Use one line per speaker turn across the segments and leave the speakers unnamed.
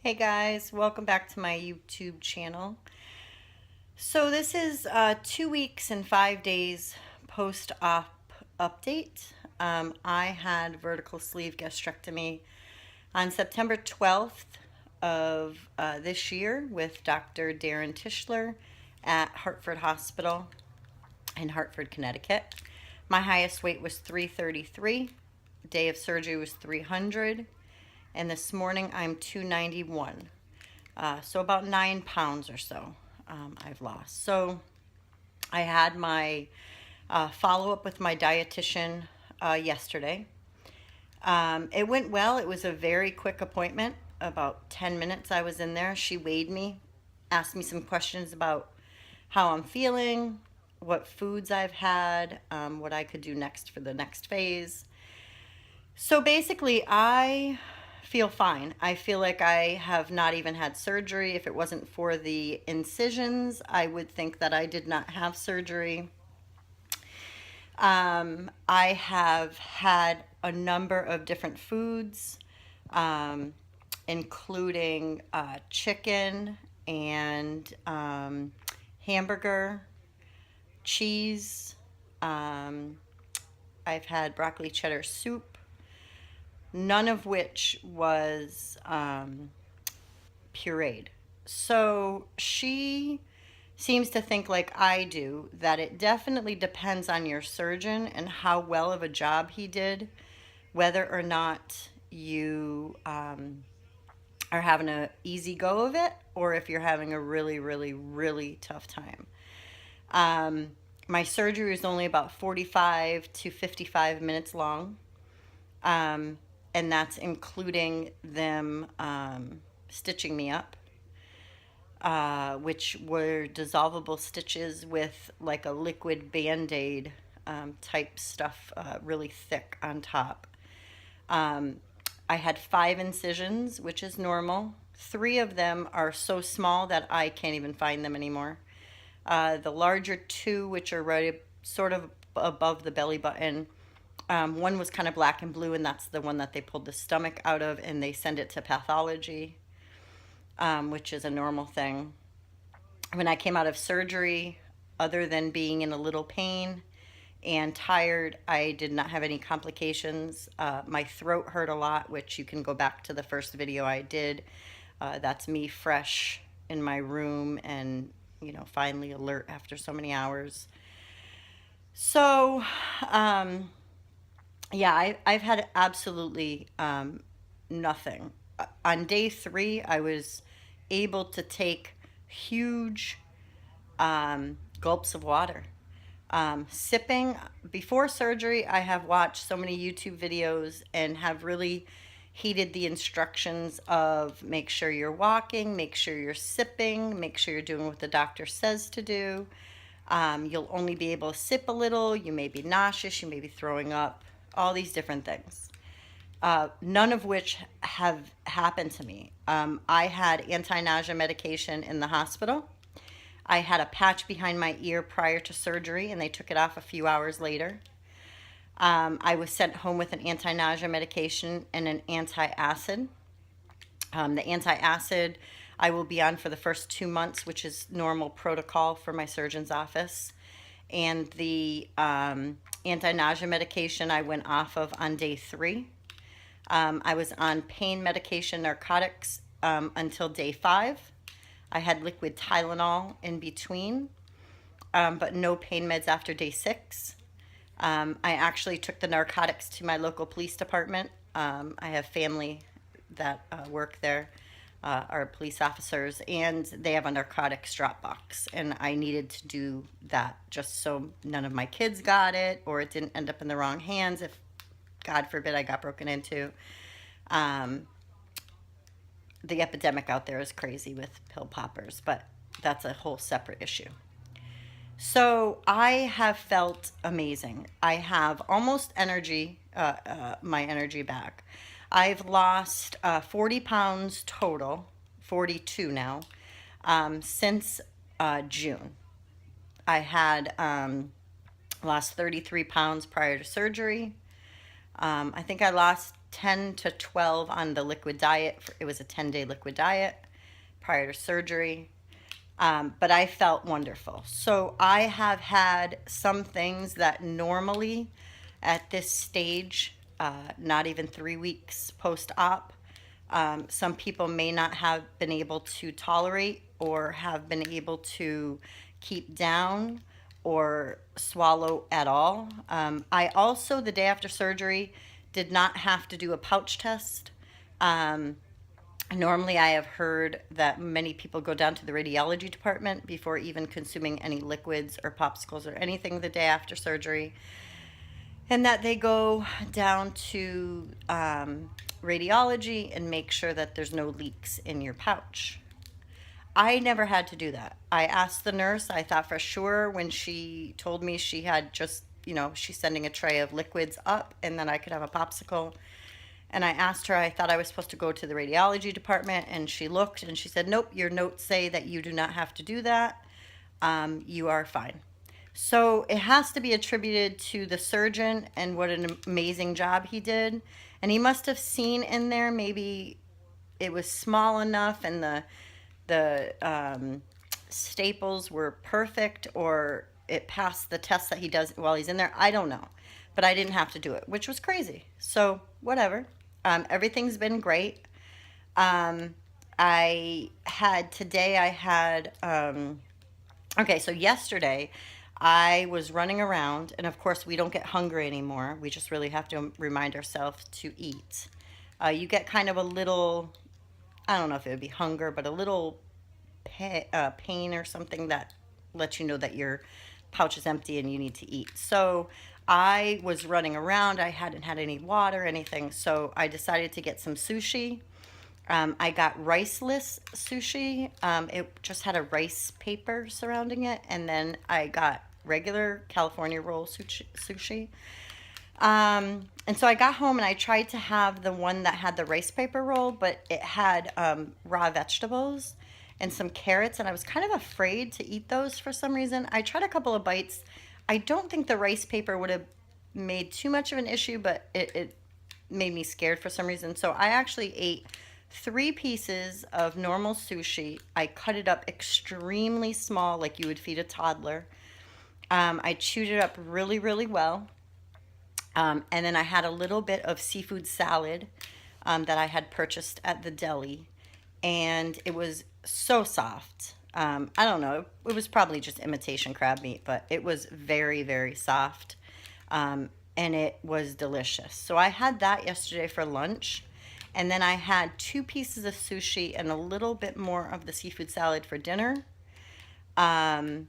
Hey guys, welcome back to my YouTube channel. So this is 2 weeks and 5 days post-op update. I had vertical sleeve gastrectomy on September 12th of this year with Dr. Darren Tischler at Hartford Hospital in Hartford, Connecticut. My highest weight was 333. Day of surgery was 300. And this morning I'm 291. So about 9 pounds or so I've lost. So I had my follow-up with my dietitian yesterday. It went well. It was a very quick appointment. About 10 minutes I was in there. She weighed me, asked me some questions about how I'm feeling, what foods I've had, what I could do next for the next phase. So basically, I feel fine. I feel like I have not even had surgery. If it wasn't for the incisions, I would think that I did not have surgery. I have had a number of different foods, including chicken and hamburger, cheese. I've had broccoli cheddar soup, none of which was pureed. So she seems to think like I do, that it definitely depends on your surgeon and how well of a job he did, whether or not you are having an easy go of it or if you're having a really, really, really tough time. My surgery was only about 45 to 55 minutes long. And that's including them stitching me up, which were dissolvable stitches with like a liquid Band-Aid type stuff, really thick on top. I had 5 incisions, which is normal. 3 of them are so small that I can't even find them anymore. The larger 2, which are right sort of above the belly button, one was kind of black and blue, and that's the one that they pulled the stomach out of, and they send it to pathology, which is a normal thing. When I came out of surgery, other than being in a little pain and tired, I did not have any complications. My throat hurt a lot, which you can go back to the first video I did. That's me fresh in my room and, finally alert after so many hours. So, yeah, I've had absolutely nothing. On day 3, I was able to take huge gulps of water. Sipping, before surgery, I have watched so many YouTube videos and have really heeded the instructions of make sure you're walking, make sure you're sipping, make sure you're doing what the doctor says to do. You'll only be able to sip a little, you may be nauseous, you may be throwing up, all these different things. None of which have happened to me. I had anti-nausea medication in the hospital. I had a patch behind my ear prior to surgery, and they took it off a few hours later. I was sent home with an anti-nausea medication and an anti-acid. The anti-acid I will be on for the first 2 months, which is normal protocol for my surgeon's office. And the anti-nausea medication I went off of on day 3. I was on pain medication, narcotics, until day 5. I had liquid Tylenol in between, but no pain meds after day 6. I actually took the narcotics to my local police department. I have family that work there, are police officers, and they have a narcotics drop box, and I needed to do that just so none of my kids got it or it didn't end up in the wrong hands if, God forbid, I got broken into. The epidemic out there is crazy with pill poppers, but that's a whole separate issue. So I have felt amazing. I have almost my energy back. I've lost 40 pounds total, 42 now, since June. I had lost 33 pounds prior to surgery. I think I lost 10 to 12 on the liquid diet. It was a 10-day liquid diet prior to surgery. But I felt wonderful. So I have had some things that normally at this stage, not even 3 weeks post op, some people may not have been able to tolerate or have been able to keep down or swallow at all. I also, the day after surgery, did not have to do a pouch test. Um, Normally, I have heard that many people go down to the radiology department before even consuming any liquids or popsicles or anything the day after surgery, and that they go down to radiology and make sure that there's no leaks in your pouch. I never had to do that. I asked the nurse, I thought for sure when she told me she had just, she's sending a tray of liquids up and then I could have a popsicle. And I asked her, I thought I was supposed to go to the radiology department, and she looked and she said, nope, your notes say that you do not have to do that. You are fine. So it has to be attributed to the surgeon and what an amazing job he did. And he must have seen in there maybe it was small enough and the staples were perfect, or it passed the test that he does while he's in there. I don't know. But I didn't have to do it, which was crazy. So, whatever. Everything's been great. Okay, so yesterday I was running around, and of course, we don't get hungry anymore. We just really have to remind ourselves to eat. You get kind of a little, I don't know if it would be hunger, but a little pain or something that lets you know that your pouch is empty and you need to eat. So I was running around. I hadn't had any water, anything. So I decided to get some sushi. I got riceless sushi. It just had a rice paper surrounding it. And then I got regular California roll sushi. And so I got home and I tried to have the one that had the rice paper roll, but it had raw vegetables and some carrots, and I was kind of afraid to eat those for some reason. I tried a couple of bites. I don't think the rice paper would have made too much of an issue, but it made me scared for some reason. So I actually ate 3 pieces of normal sushi. I cut it up extremely small, like you would feed a toddler. I chewed it up really, really well. And then I had a little bit of seafood salad that I had purchased at the deli. And it was so soft. I don't know. It was probably just imitation crab meat, but it was very, very soft. And it was delicious. So I had that yesterday for lunch. And then I had 2 pieces of sushi and a little bit more of the seafood salad for dinner. And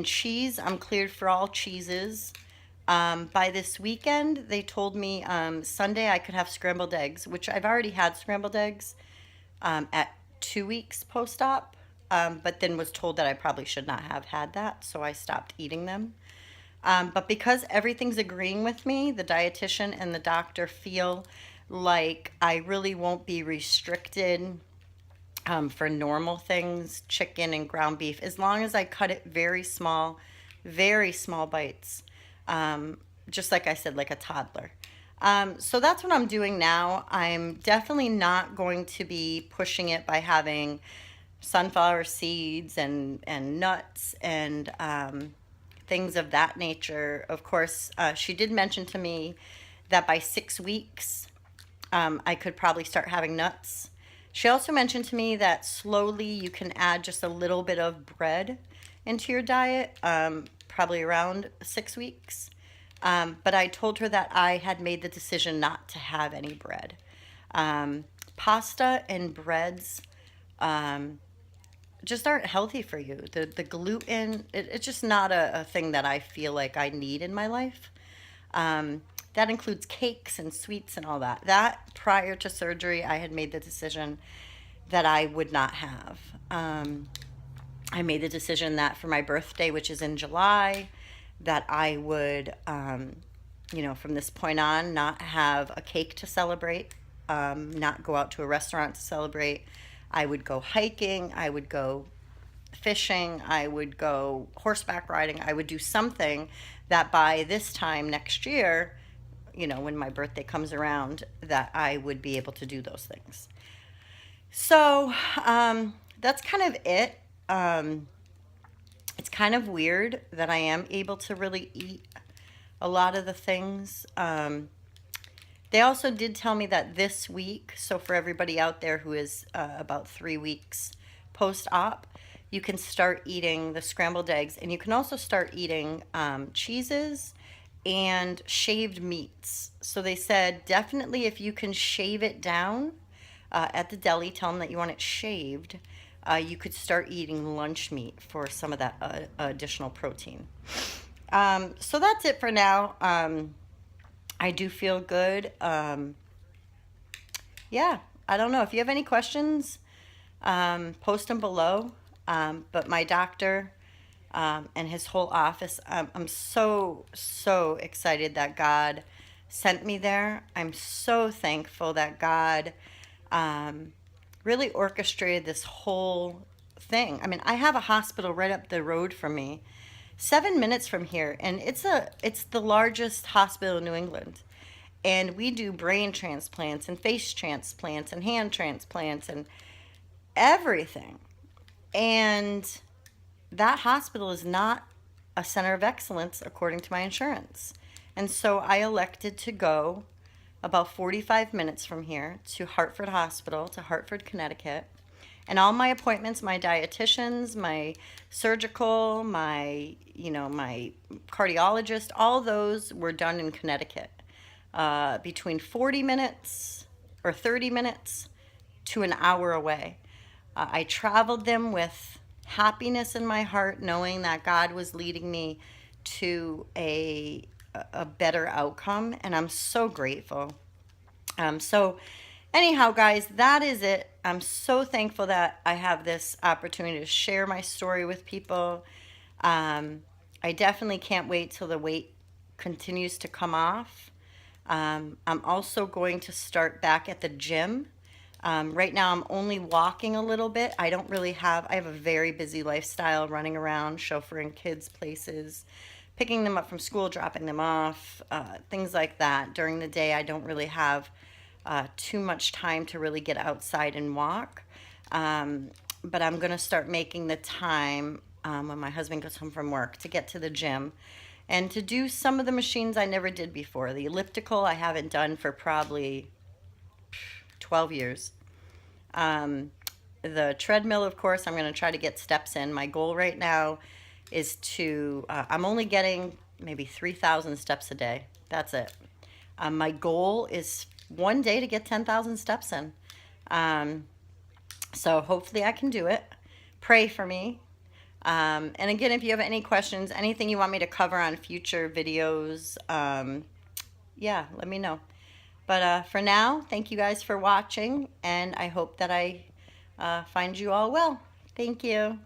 cheese. I'm cleared for all cheeses. By this weekend, they told me Sunday I could have scrambled eggs, which I've already had scrambled eggs at 2 weeks post-op, but then was told that I probably should not have had that, so I stopped eating them. But because everything's agreeing with me, the dietitian and the doctor feel like I really won't be restricted for normal things, chicken and ground beef, as long as I cut it very small bites, just like I said, like a toddler. So that's what I'm doing now. I'm definitely not going to be pushing it by having sunflower seeds and nuts and things of that nature. Of course, she did mention to me that by 6 weeks, I could probably start having nuts. She also mentioned to me that slowly you can add just a little bit of bread into your diet, probably around 6 weeks. But I told her that I had made the decision not to have any bread. Pasta and breads just aren't healthy for you. The gluten, it's just not a thing that I feel like I need in my life. That includes cakes and sweets and all that. That, prior to surgery, I had made the decision that I would not have. I made the decision that for my birthday, which is in July, that I would, from this point on, not have a cake to celebrate, not go out to a restaurant to celebrate. I would go hiking, I would go fishing, I would go horseback riding, I would do something that by this time next year, when my birthday comes around, that I would be able to do those things. So that's kind of it. Um, it's kind of weird that I am able to really eat a lot of the things. They also did tell me that this week, so for everybody out there who is about 3 weeks post op, you can start eating the scrambled eggs, and you can also start eating cheeses and shaved meats. So they said definitely if you can shave it down at the deli, tell them that you want it shaved. You could start eating lunch meat for some of that additional protein. So that's it for now. I do feel good. Yeah, I don't know. If you have any questions, post them below. But my doctor and his whole office, I'm so, so excited that God sent me there. I'm so thankful that God really orchestrated this whole thing. I mean, I have a hospital right up the road from me, 7 minutes from here, and it's the largest hospital in New England. And we do brain transplants and face transplants and hand transplants and everything. And that hospital is not a center of excellence according to my insurance. And so I elected to go about 45 minutes from here to Hartford Hospital, to Hartford, Connecticut. And all my appointments, my dietitians, my surgical, my cardiologist, all those were done in Connecticut. Between 40 minutes or 30 minutes to an hour away. I traveled them with happiness in my heart, knowing that God was leading me to a better outcome, and I'm so grateful. So anyhow, guys, that is it. I'm so thankful that I have this opportunity to share my story with people. I definitely can't wait till the weight continues to come off. I'm also going to start back at the gym. Right now, I'm only walking a little bit. I have a very busy lifestyle, running around, chauffeuring kids places, picking them up from school, dropping them off, things like that. During the day, I don't really have too much time to really get outside and walk. But I'm going to start making the time when my husband goes home from work to get to the gym and to do some of the machines I never did before. The elliptical I haven't done for probably 12 years. The treadmill, of course, I'm going to try to get steps in. My goal right now is I'm only getting maybe 3,000 steps a day. That's it. My goal is one day to get 10,000 steps in. So hopefully I can do it. Pray for me. And again, if you have any questions, anything you want me to cover on future videos, yeah, let me know. But for now, thank you guys for watching, and I hope that I find you all well. Thank you.